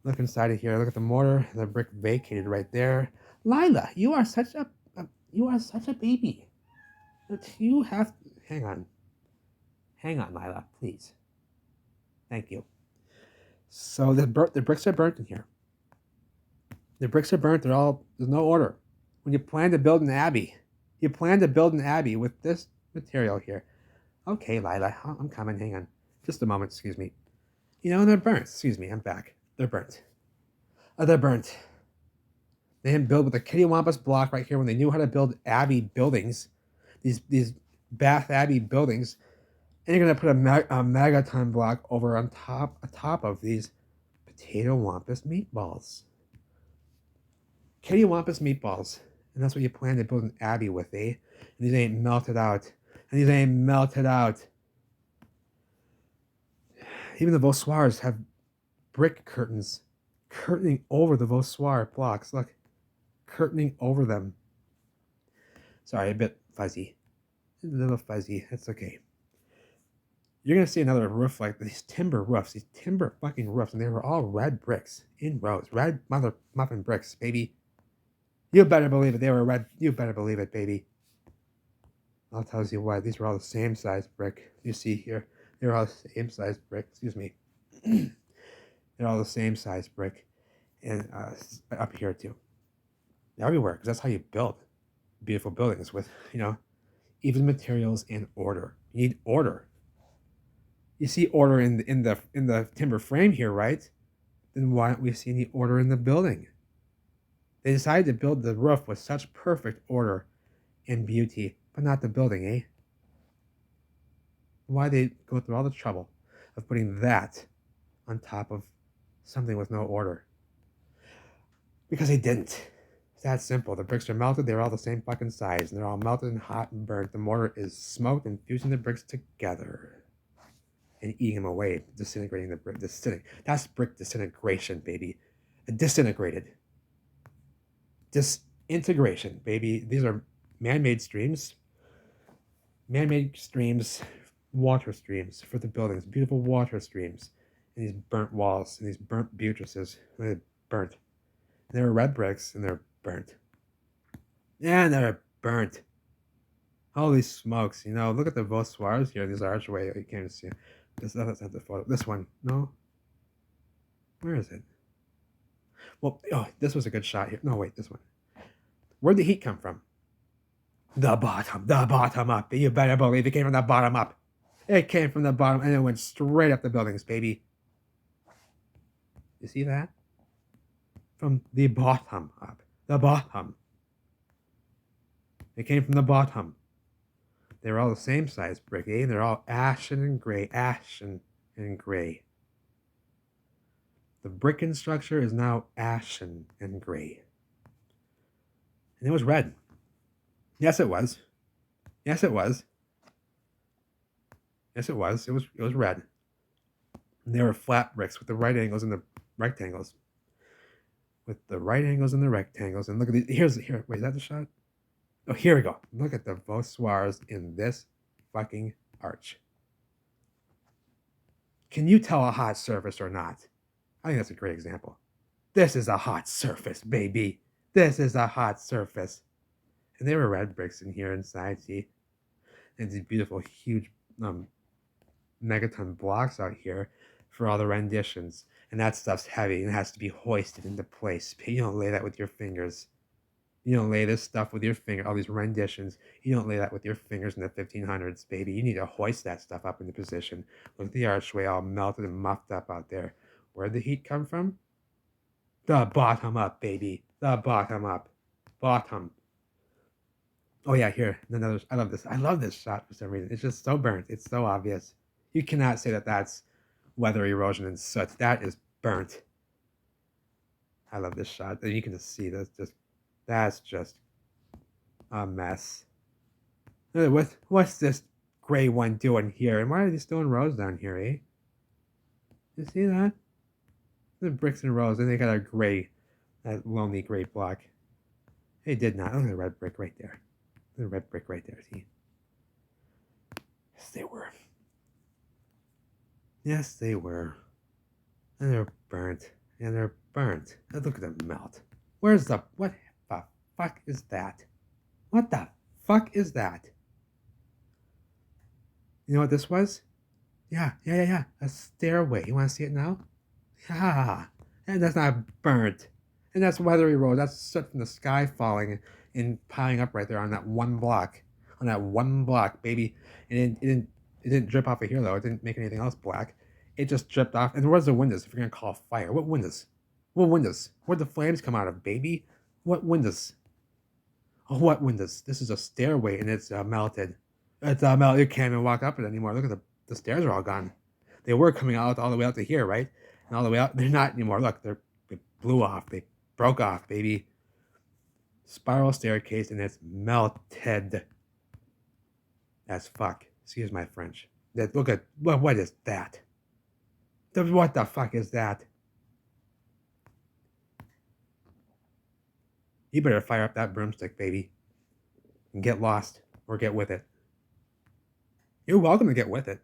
Look inside of here. Look at the mortar. The brick vacated right there. Lila, you are such a baby. You have... Hang on. Hang on, Lila, please. Thank you. So the bricks are burnt in here. The bricks are burnt. There's no order. When you plan to build an abbey, with this material here. Okay, Lila, I'm coming. Hang on. Just a moment, excuse me. You know, they're burnt. Excuse me, I'm back. They're burnt. They're burnt. They didn't build with a kittywampus block right here when they knew how to build abbey buildings. These Bath Abbey buildings. And you're going to put a megaton block over on top of these potato wampus meatballs. Kittywampus meatballs. And that's what you plan to build an abbey with, eh? And these ain't melted out. Even the voussoirs have brick curtains curtaining over the voussoir blocks. Look, curtaining over them. Sorry, a bit fuzzy. A little fuzzy. That's okay. You're going to see another roof like these timber roofs. These timber fucking roofs. And they were all red bricks in rows. Red mother muffin bricks, baby. You better believe it. They were red. You better believe it, baby. I'll tell you what. These were all the same size brick. You see here. They're all the same size brick. Excuse me. They're all the same size brick. And up here too. Everywhere. Because that's how you build beautiful buildings with, even materials and order. You need order. You see order in the timber frame here, right? Then why don't we see any order in the building? They decided to build the roof with such perfect order and beauty, but not the building, eh? Why they go through all the trouble of putting that on top of something with no order? Because they didn't. It's that simple. The bricks are melted. They're all the same fucking size. And they're all melted and hot and burnt. The mortar is smoked and fusing the bricks together. And eating them away. Disintegrating the brick. That's brick disintegration, baby. Disintegrated. Disintegration, baby. These are man-made streams. Man-made streams. Water streams for the buildings. Beautiful water streams. And these burnt walls. And these burnt buttresses. They're burnt. And they're red bricks. And they're burnt. And they're burnt. Holy smokes. Look at the voussoirs here. These archway. You can't even see it. That's not the photo. This one. No? Where is it? Well, this was a good shot here. No, wait, this one. Where'd the heat come from? The bottom up. You better believe it came from the bottom up. It came from the bottom and it went straight up the buildings, baby. You see that? From the bottom up. The bottom. It came from the bottom. They were all the same size brick, eh? They're all ashen and gray. Ashen and gray. The brick structure is now ashen and gray. And it was red. Yes, it was. Yes, it was. Yes, it was. It was red. And they were flat bricks with the right angles and the rectangles. With the right angles and the rectangles. And look at these. Here. Wait, is that the shot? Oh, here we go. Look at the voussoirs in this fucking arch. Can you tell a hot surface or not? I think that's a great example. This is a hot surface, baby. This is a hot surface. And there were red bricks in here inside, see? And these beautiful, huge megaton blocks out here for all the renditions. And that stuff's heavy and it has to be hoisted into place. You don't lay that with your fingers. You don't lay this stuff with your finger, all these renditions. You don't lay that with your fingers in the 1500s, baby. You need to hoist that stuff up into position. Look at the archway all melted and muffed up out there. Where'd the heat come from? The bottom up, baby. The bottom up. Bottom. Oh yeah, here. Another. I love this. I love this shot for some reason. It's just so burnt. It's so obvious. You cannot say that that's weather erosion and soot. That is burnt. I love this shot. You can just see that's just a mess. What's this gray one doing here? And why are they still in rows down here, eh? You see that? The bricks in rows, and they got a gray, that lonely gray block. They did not. Look at the red brick right there. The red brick right there, see? Yes, they were. Yes, they were. And they're burnt. And they're burnt. And look at them melt. What the fuck is that? What the fuck is that? You know what this was? Yeah. A stairway. You want to see it now? Yeah. And that's not burnt. And that's weathery road. That's soot from the sky falling and piling up right there on that one block. On that one block, baby. And it didn't drip off of here, though. It didn't make anything else black. It just dripped off. And where's the windows if you're going to call fire? What windows? What windows? Where'd the flames come out of, baby? What windows? Oh, what windows? This is a stairway, and it's melted. It's melted. You can't even walk up it anymore. Look at the stairs are all gone. They were coming out all the way out to here, right? And all the way out. They're not anymore. Look, they blew off. They broke off, baby. Spiral staircase, and it's melted as fuck. Excuse my French. Look at what is that? What the fuck is that? You better fire up that broomstick, baby, and get lost or get with it. You're welcome to get with it.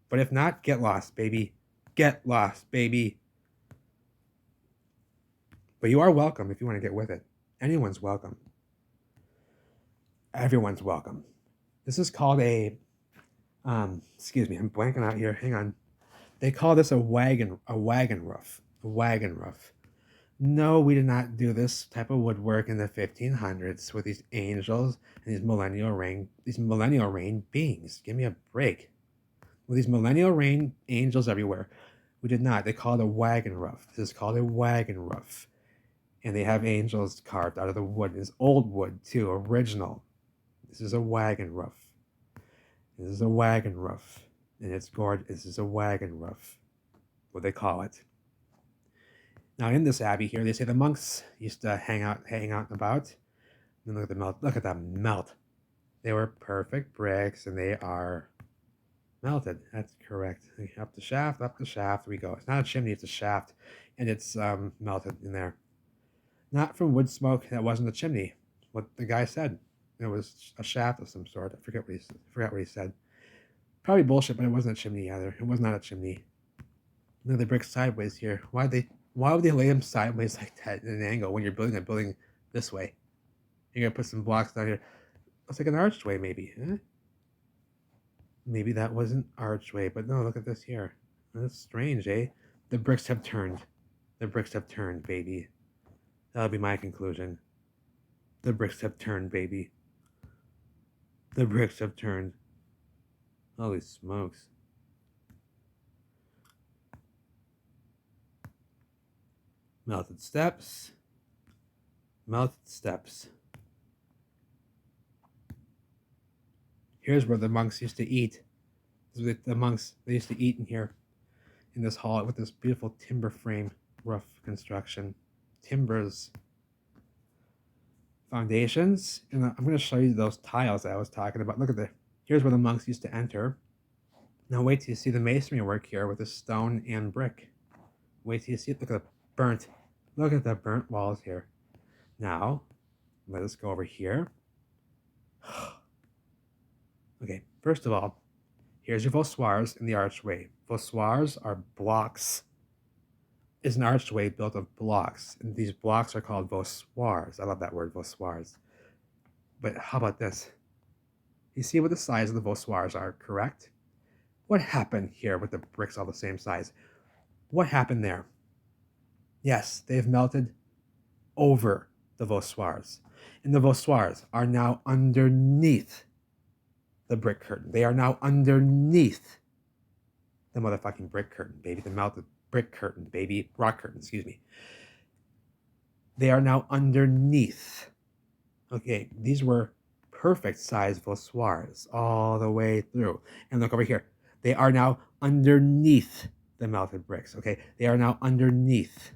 But if not, get lost, baby. Get lost, baby. But you are welcome if you want to get with it. Anyone's welcome. Everyone's welcome. This is called a, excuse me, I'm blanking out here. Hang on. They call this a wagon roof. A wagon roof. No, we did not do this type of woodwork in the 1500s with these angels and these millennial reign beings. Give me a break. With these millennial reign angels everywhere. We did not. They call it a wagon roof. This is called a wagon roof. And they have angels carved out of the wood. It's old wood too, original. This is a wagon roof. This is a wagon roof. And it's gorgeous. This is a wagon roof. What they call it. Now in this abbey here, they say the monks used to hang out and about. And look at the melt. Look at that melt. They were perfect bricks, and they are melted. That's correct. Up the shaft we go. It's not a chimney, it's a shaft, and it's melted in there. Not from wood smoke. That wasn't a chimney. What the guy said. It was a shaft of some sort. I forget what he said. Probably bullshit, but it wasn't a chimney either. It was not a chimney. No, they brick sideways here. Why would they lay them sideways like that at an angle when you're building a building this way? You're gonna put some blocks down here. Looks like an archway, maybe. Huh? Maybe that was an archway, but no, look at this here. That's strange, eh? The bricks have turned. The bricks have turned, baby. That'll be my conclusion. The bricks have turned, baby. The bricks have turned. Holy smokes. Melted steps. Melted steps. Here's where the monks used to eat. The monks, they used to eat in here. In this hall with this beautiful timber frame roof construction. Timbers. foundations, and I'm going to show you those tiles that I was talking about. Look at here's where the monks used to enter. Now wait till you see the masonry work here with the stone and brick. Wait till you see it. Look at the burnt walls here. Now, let us go over here. Okay, first of all, here's your voussoirs in the archway. Voussoirs are blocks. It's an archway built of blocks, and these blocks are called voussoirs. I love that word, voussoirs. But how about this? You see what the size of the voussoirs are, correct? What happened here with the bricks all the same size? What happened there? Yes, they've melted over the voussoirs. And the voussoirs are now underneath the brick curtain. They are now underneath the motherfucking brick curtain, baby. The melted brick curtain, baby. Rock curtain, excuse me. They are now underneath. Okay, these were perfect size voussoirs all the way through. And look over here. They are now underneath the melted bricks. Okay, they are now underneath.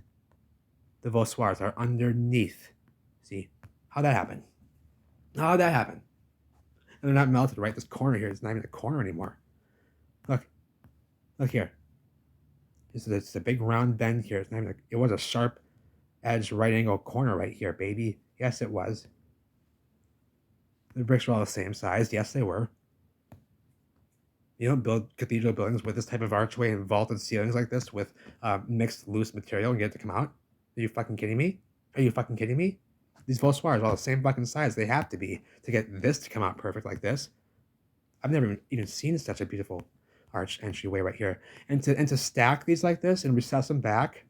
The voussoirs are underneath. See how that happened? How that happened? And they're not melted, right? This corner here is not even a corner anymore. Look here. It's a big round bend here. It's not even it was a sharp edge right angle corner right here, baby. Yes, it was. The bricks were all the same size. Yes, they were. You don't build cathedral buildings with this type of archway and vaulted ceilings like this with mixed loose material and get it to come out. Are you fucking kidding me? Are you fucking kidding me? These voussoirs are all the same fucking size. They have to be to get this to come out perfect like this. I've never even seen such a beautiful arch entryway right here. And to stack these like this and recess them back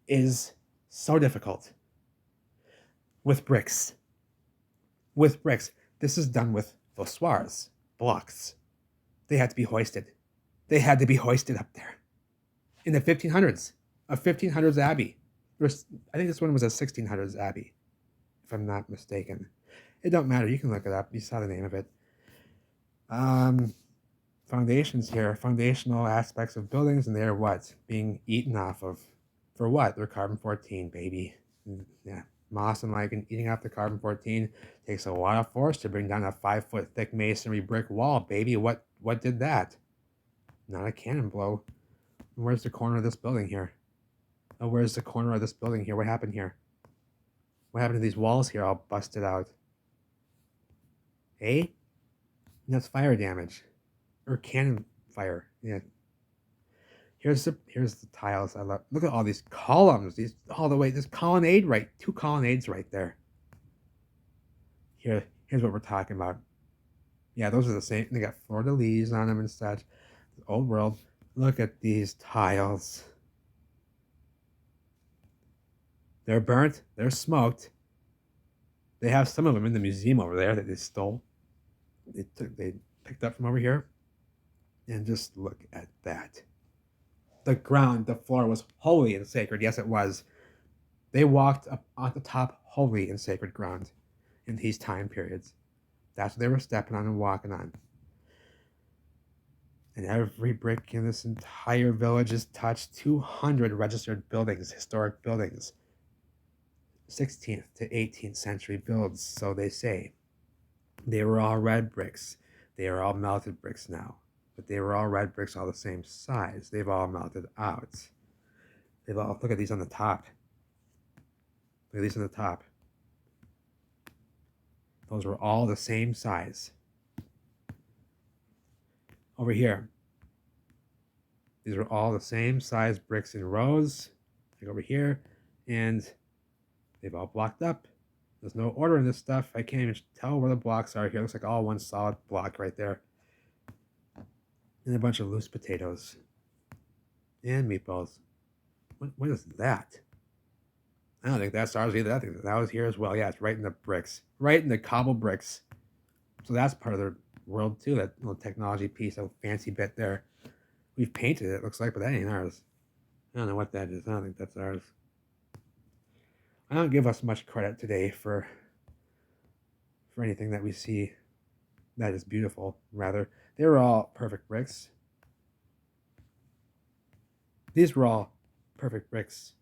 is so difficult. With bricks. With bricks. This is done with voussoirs, blocks. They had to be hoisted. They had to be hoisted up there. In the 1500s, a 1500s abbey. I think this one was a 1600s abbey, if I'm not mistaken. It don't matter. You can look it up. You saw the name of it. Foundations here. Foundational aspects of buildings, and they're what? Being eaten off of. For what? They're carbon-14, baby. Yeah. Moss and lichen eating off the carbon-14 takes a lot of force to bring down a 5-foot thick masonry brick wall, baby. What did that? Not a cannon blow. Where's the corner of this building here? Oh, where's the corner of this building here? What happened here? What happened to these walls here all busted out? Eh? And that's fire damage. Or cannon fire. Yeah. Here's the tiles I love. Look at all these columns. These all the way. This colonnade right. 2 colonnades right there. Here's what we're talking about. Yeah, those are the same. They got fleur-de-lis on them and such. Old world. Look at these tiles. They're burnt. They're smoked. They have some of them in the museum over there that they stole. They picked up from over here. And just look at that. The ground, the floor was holy and sacred. Yes, it was. They walked up on the top holy and sacred ground in these time periods. That's what they were stepping on and walking on. And every brick in this entire village is touched. 200 registered buildings, historic buildings. 16th to 18th century builds, so they say. They were all red bricks. They are all melted bricks now. But they were all red bricks, all the same size. They've all melted out. Look at these on the top. Look at these on the top. Those were all the same size. Over here. These are all the same size bricks in rows. Like over here. And they've all blocked up. There's no order in this stuff. I can't even tell where the blocks are here. It looks like all one solid block right there. And a bunch of loose potatoes. And meatballs. What is that? I don't think that's ours either. I think that was here as well. Yeah, it's right in the bricks. Right in the cobble bricks. So that's part of their world too. That little technology piece, a fancy bit there. We've painted it, looks like, but that ain't ours. I don't know what that is. I don't think that's ours. I don't give us much credit today for anything that we see that is beautiful. Rather, they were all perfect bricks. These were all perfect bricks.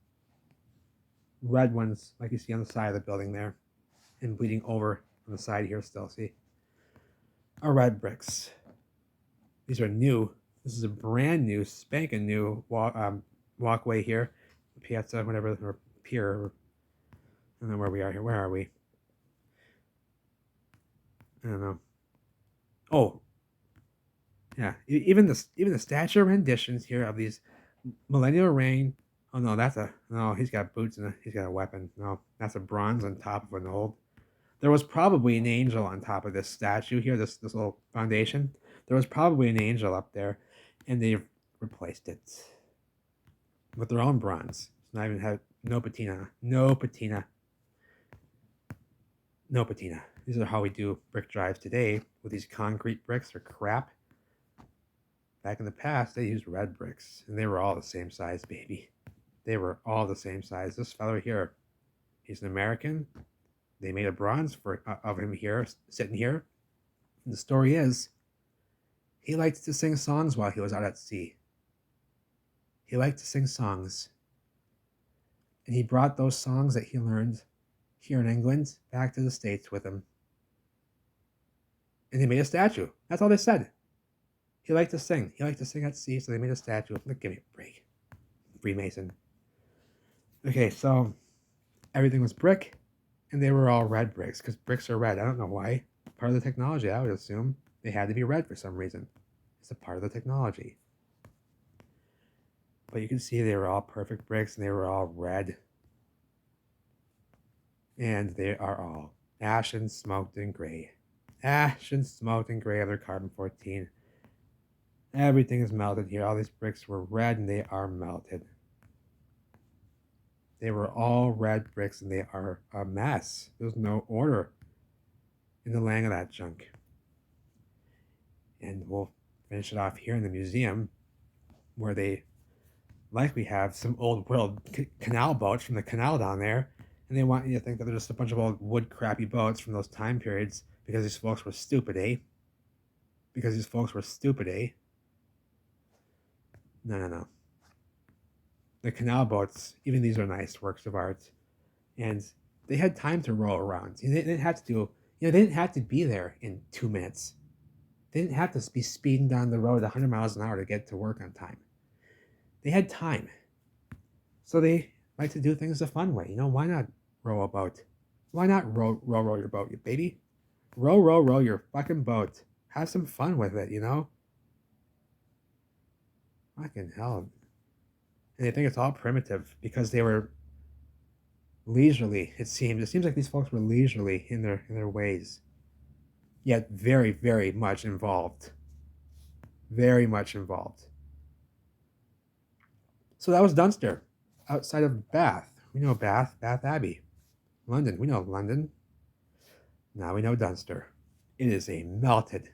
Red ones, like you see on the side of the building there. and bleeding over on the side here still, see? Are red bricks. These are new. This is a brand new, spanking new walkway here. Piazza, whatever, or pier. I don't know where we are here. Where are we? I don't know. Oh, yeah. Even the statue renditions here of these millennial reign. Oh no, no. He's got boots and he's got a weapon. No, that's a bronze on top of an old. There was probably an angel on top of this statue here. This little foundation. There was probably an angel up there, and they replaced it with their own bronze. It's not even had no patina, no patina, no patina. These are how we do brick drives today with these concrete bricks or crap. Back in the past, they used red bricks, and they were all the same size, baby. They were all the same size. This fellow here, he's an American. They made a bronze of him here, sitting here. And the story is, he liked to sing songs while he was out at sea. He liked to sing songs. And he brought those songs that he learned here in England back to the States with him. And they made a statue. That's all they said. He liked to sing. He liked to sing at sea, so they made a statue. Look, give me a break. Freemason. Okay, so everything was brick, and they were all red bricks, because bricks are red. I don't know why. Part of the technology, I would assume. They had to be red for some reason. It's a part of the technology. But you can see they were all perfect bricks, and they were all red. And they are all ashen, smoked, and gray. Ashen, smoked, and gray of their carbon-14. Everything is melted here. All these bricks were red, and they are melted. They were all red bricks, and they are a mess. There's no order in the laying of that junk. And we'll finish it off here in the museum, where they likely have some old world canal boats from the canal down there, and they want you to think that they're just a bunch of old wood crappy boats from those time periods because these folks were stupid, eh? Because these folks were stupid, eh? No. The canal boats, even these are nice works of art, and they had time to roll around. They didn't have to they didn't have to be there in 2 minutes. They didn't have to be speeding down the road 100 miles an hour to get to work on time. They had time. So they like to do things the fun way. Why not row a boat? Why not row your boat, you baby? Row your fucking boat. Have some fun with it, Fucking hell. And they think it's all primitive because they were leisurely, it seems. It seems like these folks were leisurely in their ways. Yet very, very much involved. Very much involved. So that was Dunster, outside of Bath. We know Bath Abbey. London, we know London. Now we know Dunster. It is a melted,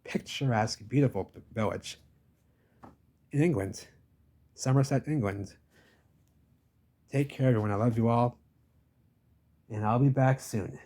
picturesque, beautiful village in England, Somerset, England. Take care, everyone. I love you all, and I'll be back soon.